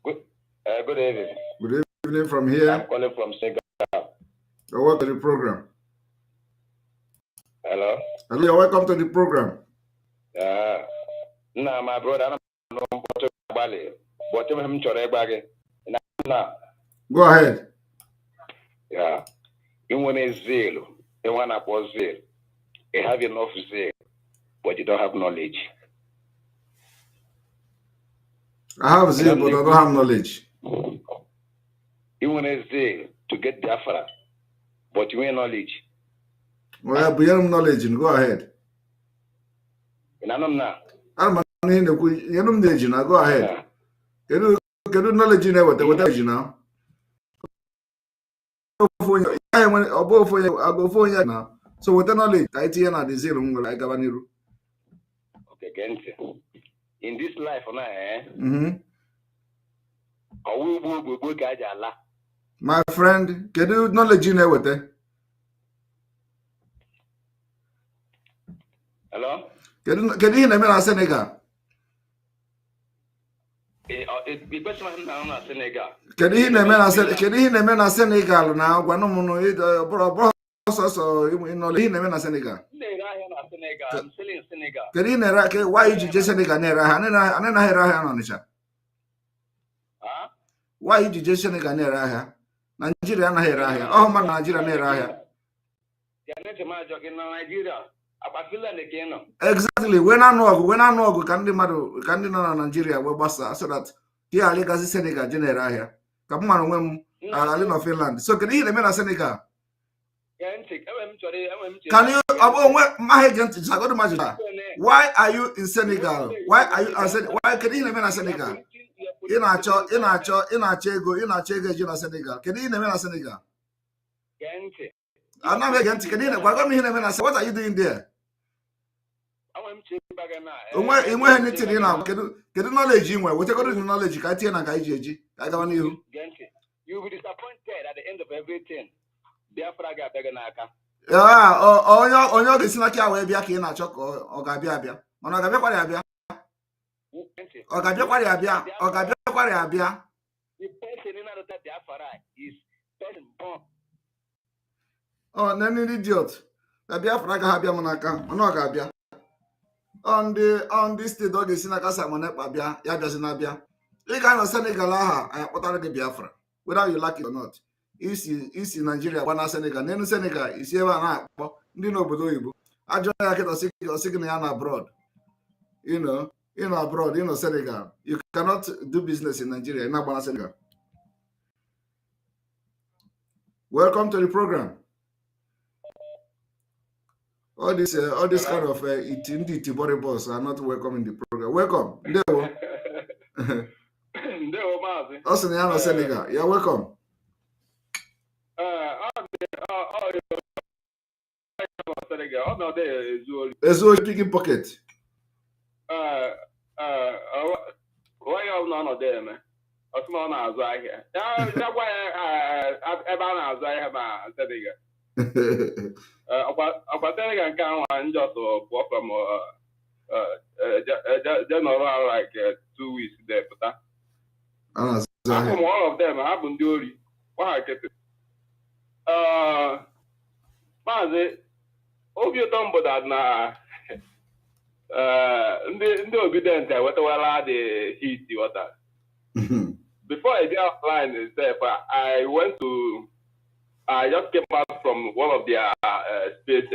Good evening.
Good evening from here.
I'm calling from Senegal.
You're welcome to the program.
Hello,
you're welcome to the program.
Nah, my brother, I don't know what
Go ahead.
Yeah. You want a zeal, you want to pause zeal. You have enough zeal, but you don't have knowledge.
I have zeal, but I don't have knowledge.
You want a zeal to get Biafra, but you ain't knowledge.
Well, but you have knowledge, go ahead. Go ahead. Can you knowledge in what you now? So with the knowledge, I tell you the zero like Gavaniru.
Okay, in this life,
my friend, can you knowledge in what?
Hello?
Can you hear me in Senegal? Can you hear me in Senegal now? Bro, so you know, hear me in Senegal.
I'm still in Senegal.
Can you hear why you just Senegal? Why you just Senegal near here? Nigeria na here. Oh man, Nigeria near here. Exactly. When I know, can Nigeria we basa so that here are legacy Senegal general here. Come on, when I Finland. So can you hear me in Senegal? Can you my agent is I got to Why are you in Senegal? Why are you why can you name in Senegal? In ego in Senegal. Can you name in Senegal? I'm not against can you what are you doing there? In where anything in now? Can you knowledge in where? What you knowledge? Can you na you
will be disappointed at the end of everything. Biafra ga-abịa n'aka.
Onye ga-esi n'aka wee bịa ka ị na-achọ ka ọ ga-abịa abịa mana ọ ga-abịakwara ya abịa ọ ga-abịakwara ya abịa ọ ga-abịakwara ya abịa.
The person in another Biafra is person born.
Oh, nani idiot. Na Biafra agaghị abịa m n'aka mana ọ ga-abịa. On this state ọ ga-esi n'aka Simon Ekpa bịa ya bịazi na-abịa. Ị ga-anọ Senegal aha anyị kpọtara gị Biafra whether you like it or not. Isi Nigeria gbana Senegal n'elu Senegal isi ebe a na-akpọ ndị n'obodo oyibo ajọ ya kịta ọsị gị na ya na abroad abroad Senegal you cannot do business in Nigeria in agbana Senegal. Welcome to the program. All this kind of ndị Itibori boss are not welcome in the program. Welcome. Ndewo.
Ndewo maazị.
Ọ sị na ya nọ Senegal. You're welcome. Ezu picking pocket.
Why you not there, man? Or small now, here. That's why ebe a na-azụ ahịa ma Senegal. Ọkwa Senegal nke ahụ anyị just pụọ from general like 2 weeks there, pụta. From all of them, ha bụ ndị ori. Gwa kete. Maazị, obi ụtọ mbụ na ndị obedient ewetawala the heat water. Before I get offline itself, I just came out from one of their space.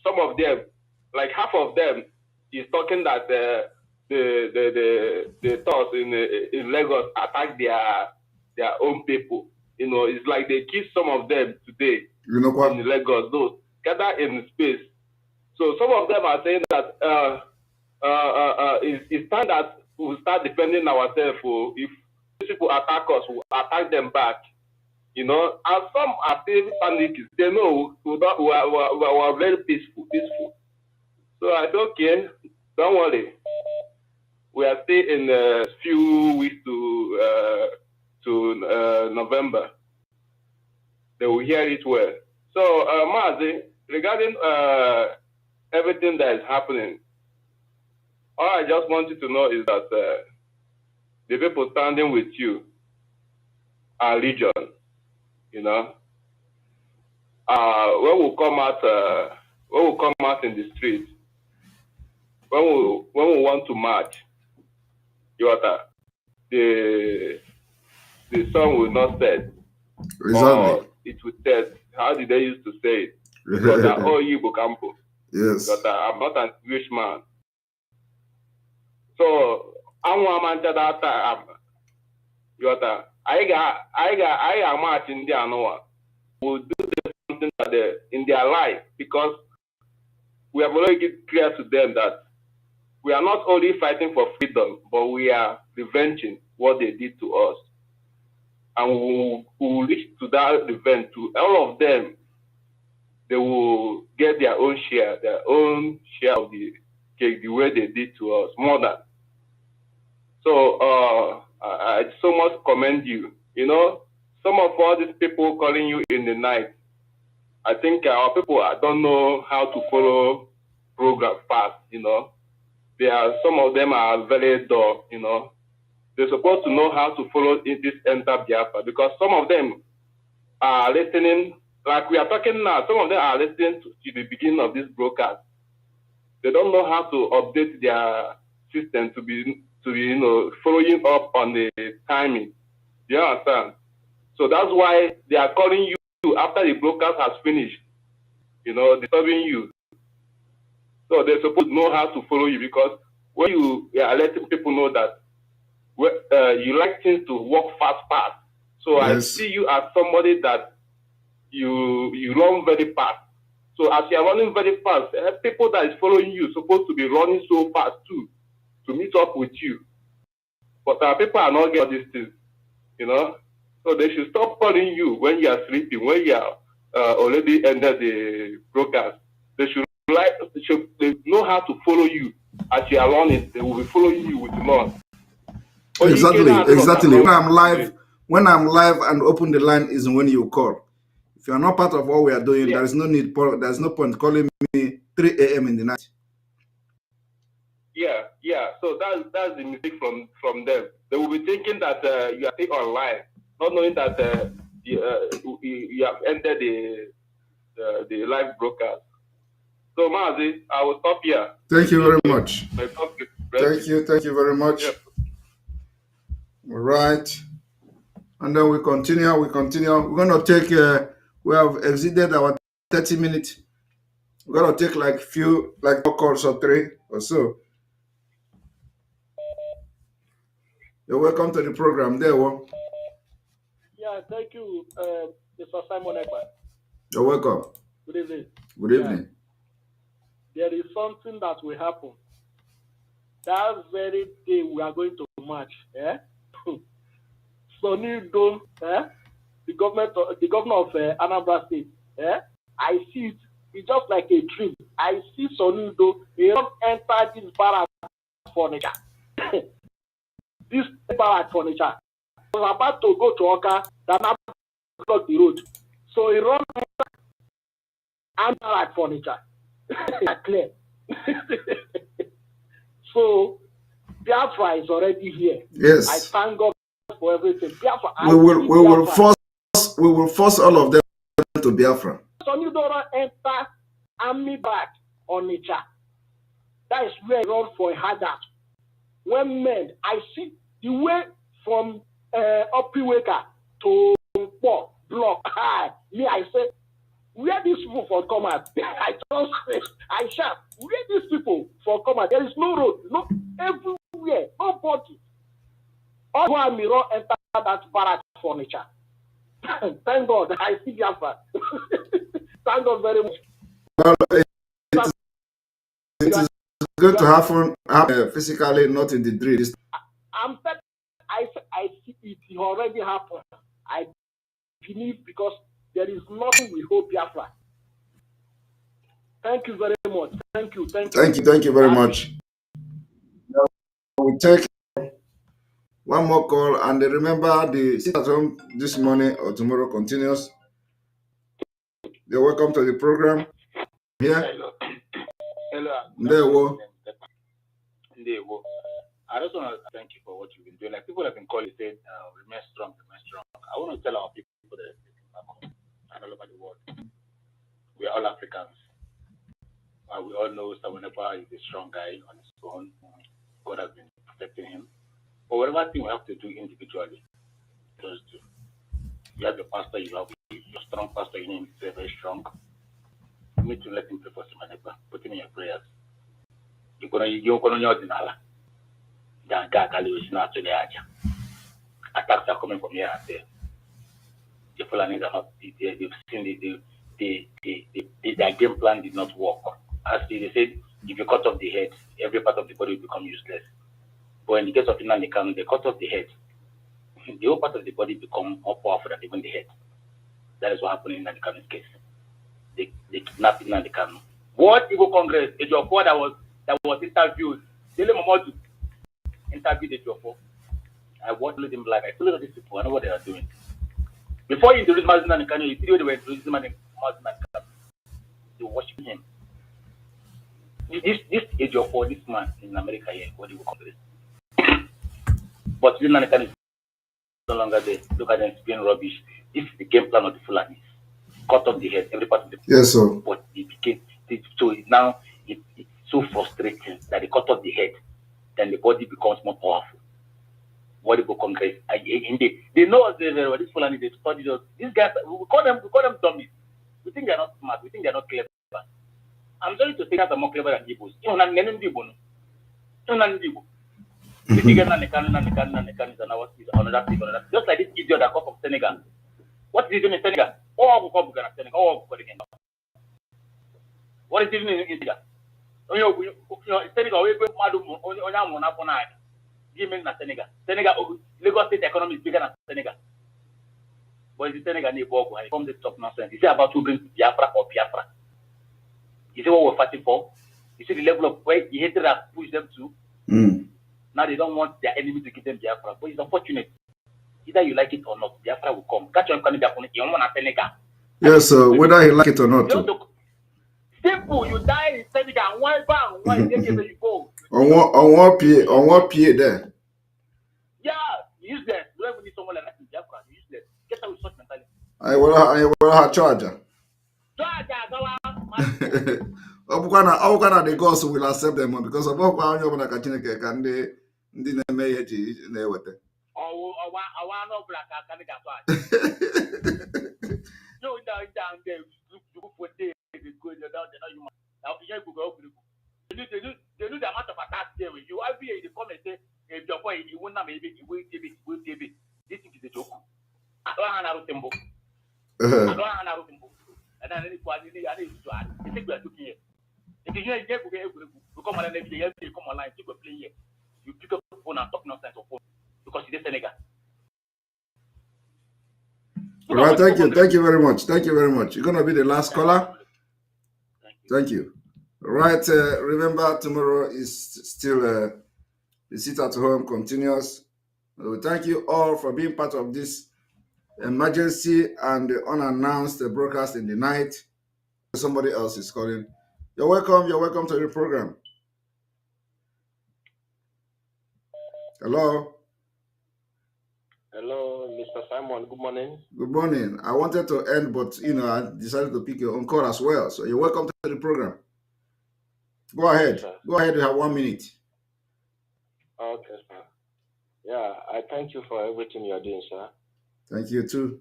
Some of them, like half of them, is talking that the thugs in Lagos attack their own people. It's like they kill some of them today in Lagos. Those gather in space. So some of them are saying that it's time that we'll start defending ourselves. If people attack us, we'll attack them back. And some are still panicking. They know we are very peaceful. So I said, okay, don't worry. We are still in a few weeks to November. They will hear it well. So, Mazi, regarding everything that is happening, all I just want you to know is that the people standing with you are legion. When we come out in the street, when we want to march, the sun will not set.
Exactly.
It will set. How did they used to say it? Because all Igbo campo.
Yes.
But I'm not an English man. So I'm one man that I am marching there Noah. Will do something in their life because we have already made clear to them that we are not only fighting for freedom, but we are revenging what they did to us. And we will reach to that event to all of them. They will get their own share of the cake, the way they did to us, more than. So I so much commend you. Some of all these people calling you in the night, I think our people don't know how to follow program fast. Some of them are very dull. They're supposed to know how to follow this enter Biafra because some of them are listening, like we are talking now, some of them are listening to the beginning of this broadcast. They don't know how to update their system to be following up on the timing. Do you understand? So that's why they are calling you after the broadcast has finished, disturbing you. So they're supposed to know how to follow you because when you are letting people know that you like things to work fast. So yes. I see you as somebody that you run very fast.
So as you are running very fast, people that is following you supposed to be running so fast too to meet up with you. But our people are not getting these things, you know. So they should stop calling you when you are sleeping, when you are already ended the broadcast. They should they know how to follow you as you are running. They will be following you with love.
Exactly. When I'm live and open the line is when you call. If you are not part of what we are doing, there is no need. There's no point calling me 3 a.m. in the night.
Yeah. So that's the mistake from them. They will be thinking that you are still online, not knowing that you have ended the live broadcast. So Mazi, I will stop here.
Thank you very much. Thank you very much. Yep. All right. And then we continue. We're going to take, we have exceeded our 30 minutes. We're going to take like more calls or 3 or so. You're welcome to the program. There,
Yeah, thank you, Mr. Simon Ekpa.
You're welcome.
Good evening.
Good evening.
There is something that will happen. That very day we are going to march. Sonido, the governor of Anambra State. I see it. It's just like a dream. I see Sonido. He don't enter this barrack furniture. This barrack furniture. He was about to go to Oka, that now block the road. So he run and barrack furniture. Clear. So Biafra is already here.
Yes.
I thank God for everything. Biafra,
we will force all of them to Biafra.
So you don't enter army back on nature. That is where I run for a hazard. When men, I see the way from Opiweka to block. Me, I say, where these people for come out? I shout, where these people for come out? There is no road, no everywhere, nobody. All who mirror enter that barrack furniture. Thank God, I see Biafra. Thank God very much.
Well, it is good to have fun physically, not in the dream.
I see it already happened. I believe because there is nothing we hope Biafra. Thank you very much. Thank you
very much. Now we take one more call, and remember the sit at home this morning or tomorrow continues. You're welcome to the program. Here.
Hello. I just want to thank you for what you've been doing. Like people have been calling, saying, remain strong. I want to tell our people that back home and all over the world, we are all Africans. We all know Sawanapa is a strong guy on his own. God has been protecting him. But whatever thing we have to do individually, just do. You have your pastor, you have your strong pastor, you need to be very strong. You need to let him pray for Sawanapa. Put him in your prayers. You're going to know the attacks are coming from here and there. The Fulanis are not, they've seen their game plan did not work. As they said, if you cut off the head, every part of the body will become useless. But in the case of Nnamdi Kanu, they cut off the head. The whole part of the body become more powerful than even the head. That is what happened in Nnamdi Kanu's case. They kidnapped Nnamdi Kanu. What Igbo Congress, the Jofo that was interviewed, Dele Momodu interviewed the Jofo. I watched them live. I followed these people. I know what they are doing. Before you introduce Nnamdi Kanu, you see what they were introducing Nnamdi Kanu. They were worshiping him. This age of this man in America here, what do you call this? But Nnamdi Kanu is no longer there. Look at them being rubbish. This is the game plan of the Fulani. Cut off the head, every part of the body.
Yes, sir.
But it became so now it's so frustrating that they cut off the head, then the body becomes more powerful. What do you Congress? They know this Fulani, they studied us. These guys, we call them dummies. We think they're not smart. We think they're not clever. I'm sorry to say that I'm more clever than Igbos. They think Nnamdi Kanu is another thing. Just like this idiot that comes from Senegal. What is he doing in Senegal? All of Senegal. What is even in Senegal? Senegal, give me Senegal. Senegal, Lagos State economy is bigger than Senegal. But it's Senegal neighbor from the top nonsense. Is it about to bring Biafra or Biafra? You see what we're fighting for? You see the level of where the hatred has pushed them to? Now they don't want their enemy to give them Biafra. But it's unfortunate. Either you like it or not, Biafra will come. Catch on Biafra. You want Senegal.
Yes, whether he like it or not.
Simple, you die in Senegal, one bang, one day you go.
On what PA there?
Yeah, useless. You don't even need someone like that in Biafra. Useless. Get out with such mentality.
I will have charger. Ọbụkwa the gods will accept them because of ọkwa onye ọbụla ka Chineke ka ndị na-eme ihe ji na-eweta.
They do the amount of attacks there with you. Every year they come and say, if your boy, he won't have it, he will give it, he will give it. This thing is a joke. I don't have a tempo. I don't have a tempo. And then I need to add. You think we are looking here. If you hear we come on every day, you come online, you play here. You pick up the phone and talk nonsense on phone because it's Senegal.
All right, thank you very much. Thank you very much. You're gonna be the last caller. Thank you. Right, remember tomorrow is still the sit at home continuous. We thank you all for being part of this emergency and unannounced broadcast in the night. Somebody else is calling. You're welcome to the program. Hello.
Hello, Mr. Simon. Good morning.
Good morning. I wanted to end, but I decided to pick your own call as well. So you're welcome to the program. Go ahead.
Yes,
Go ahead. You have 1 minute.
Okay, sir. Yeah, I thank you for everything you're doing, sir.
Thank you too.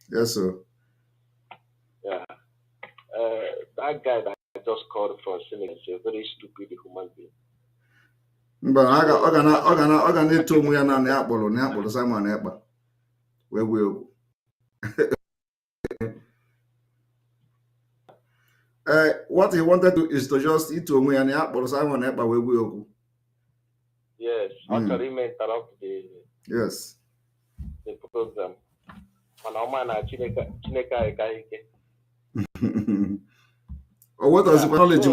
Yes, sir.
Yeah. That guy that I just called from Senegal is a very stupid human being.
But ọ ga na-eto onwe ya na akpọrọ Simon Ekpa wee what he wanted to is to just ito onwe ya na akpọrọ Simon Ekpa wee gwe okwu.
Yes, actually interrupt
yes.
the program. Chineke agaghị ike.
O wetazikwa knowledge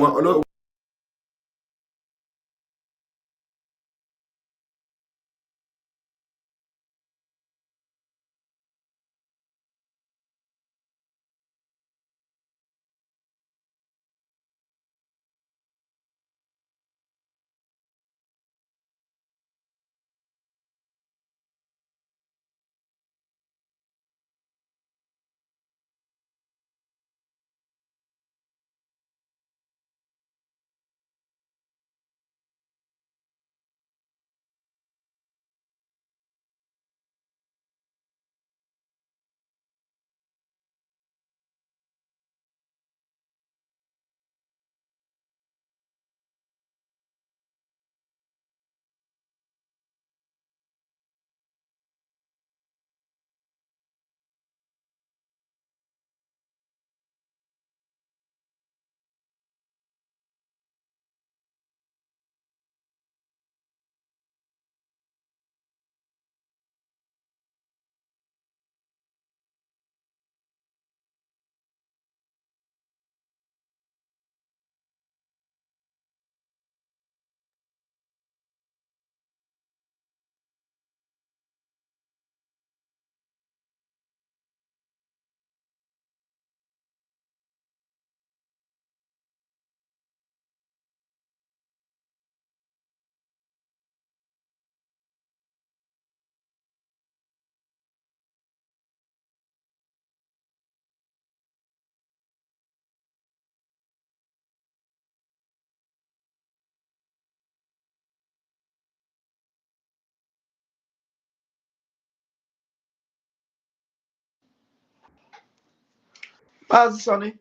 Maazị Sonny.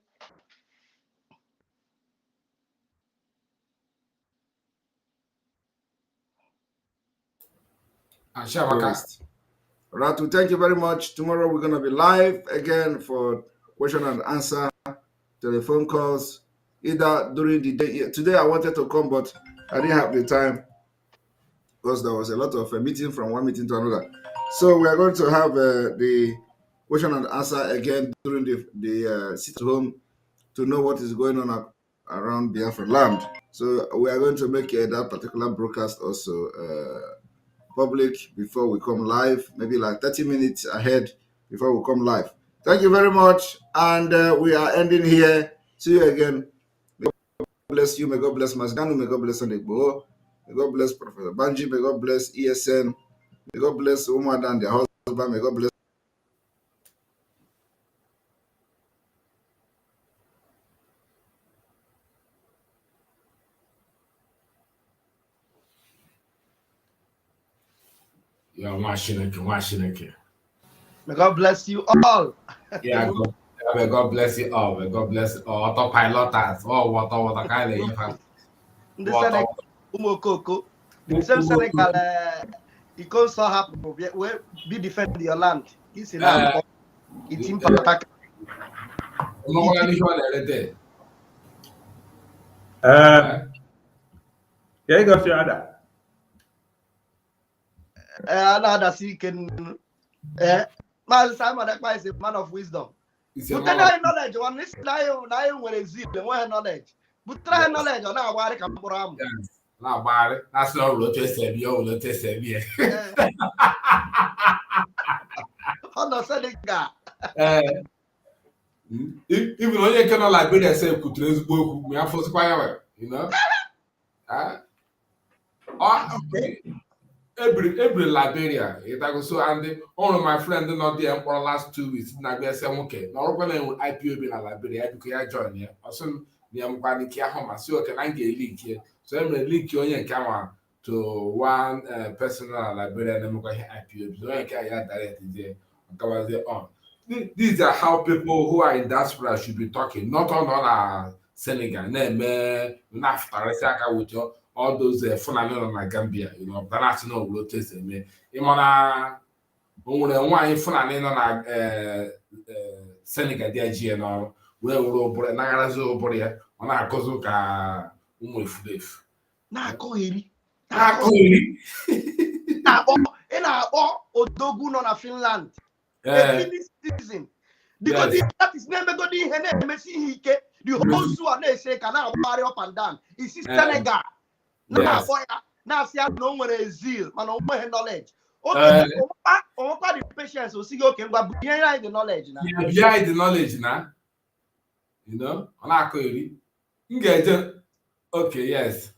Ratu, thank you very much. Tomorrow we're going to be live again for question and answer. telephone calls, either during the day. Today I wanted to come, but I didn't have the time because there was a lot of meeting from one meeting to another. So we are going to have the question and answer again during the sit home to know what is going on around Biafra land. So we are going to make that particular broadcast also public before we come live, maybe like 30 minutes ahead before we come live. Thank you very much. And we are ending here. See you again. May God bless you. May God bless Masganu. May God bless IGBO. May God bless Professor Banji. May God bless ESN. May God bless Umar and their husband. May God bless.
You're watching.
May God bless you all.
Yeah, may God bless you all. May God bless all. Autopiloters. Oh, what kind of you have?
The Senegal, Umokoko, the same Senegal, it can't so happen. We be defend your land. It's in our it's in Patak.
Yeah, you got your other.
Another seeking. Man, Simon Ekpa is a man of wisdom. But then knowledge, one is now with a zeal, and one knowledge. But try knowledge on our work and program.
Not bad. That's not what you said. You will test it.
On the Senegal.
Even when you cannot like better say could trace book, we have for squire, you know. Every Liberia, it was so and all of my friends not there for the last 2 weeks. Now they say okay. Now we're going to IPO in Liberia because I join here. Also, the Amquani Kia Homa, so can I get a link here? So I'm going to link you and camera to one personal Liberia and I'm going to IPO. So I can get directly there. On. These are how people who are in diaspora should be talking, not on Senegal, with your all those Fulani on Gambia, you know, the national voters and me. Imana, one Fulani on Senegal, the GNR, where we're Nagarazo Boria, on our Kozuka, Umuflif.
Nakoiri. In our Odogun on a Finland. A citizen. Because that is never going to the whole Suan say can now marry up and down. It's Senegal. Now see no one is zeal, man, no knowledge. Okay, the patience will see okay, but behind the knowledge now.
Behind the knowledge now. You know, on our query. Okay, yes.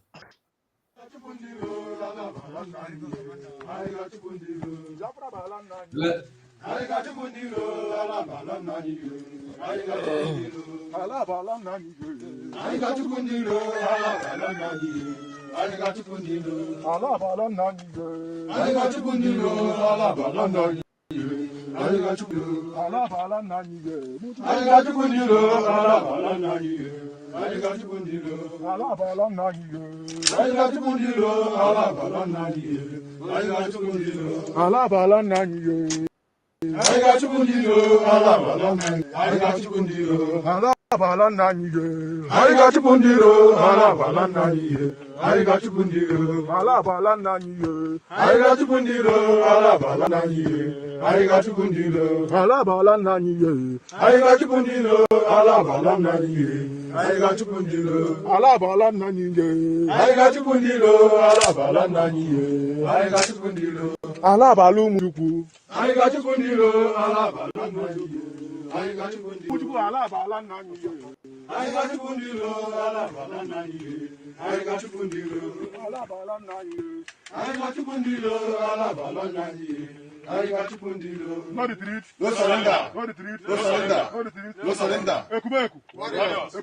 No retreat. No surrender. No retreat. No surrender. No retreat. No surrender. Ekumeku. Warriors.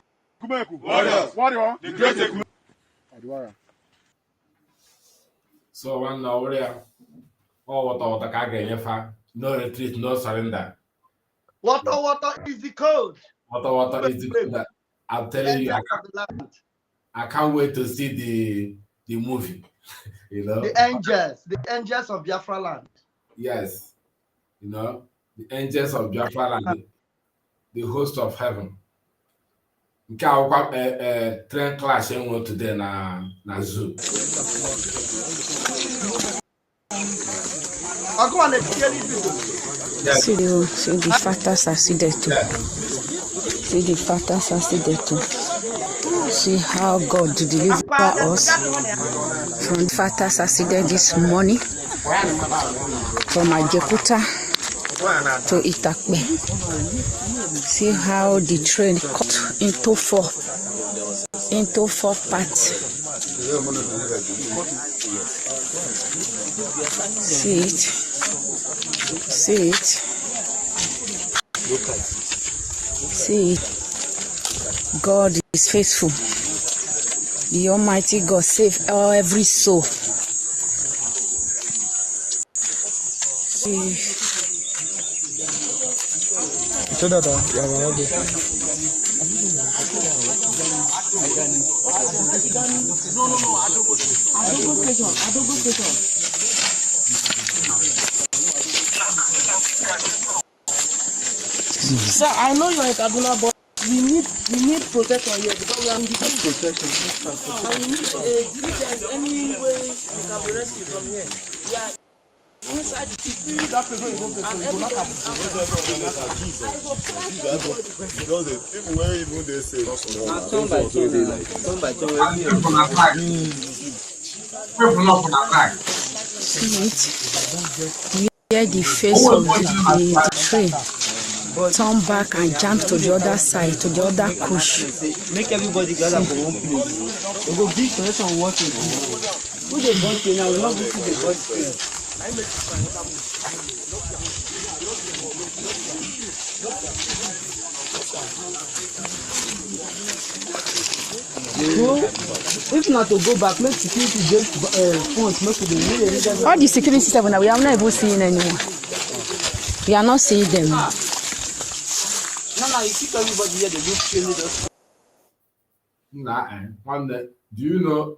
Ekumeku. Warriors. Warrior. The great Ekumeku.
So one warrior. Oh, what no retreat, no surrender.
Water is the code.
Water is the code. I'm telling you, I can't wait to see the movie. You know,
the angels of Biafra land.
Yes, you know, the angels of Biafra land, the host of heaven.
nke akwụkwọ train class enwe today na Zoom.
See the factors are see there too. See the factors are see there too. See how God deliver us from the factors are see there this morning from Ajekuta to Itakpe. See how the train cut into four parts. See it. See it. See it. God is faithful. The Almighty God save every soul. See.
Sir, I know you're in Kaduna, but we need protection here because we are in the protection. And we need if there's any way we can be rescued from here. Yeah. Inside the city, that people you go to, you will not have
because the people where even they say
turn by turn.
See it. Hear the face of the train. Turn back and jump to the other side, to the other coach.
Make everybody gather for one place. We go big selection of what to do. Who they gun to now? We not go to the gun to. If not to go back, make security just phones, make the
all the security system now we are not even seeing anyone. We are not seeing them.
No, you keep everybody here, they just kill it.
Do you know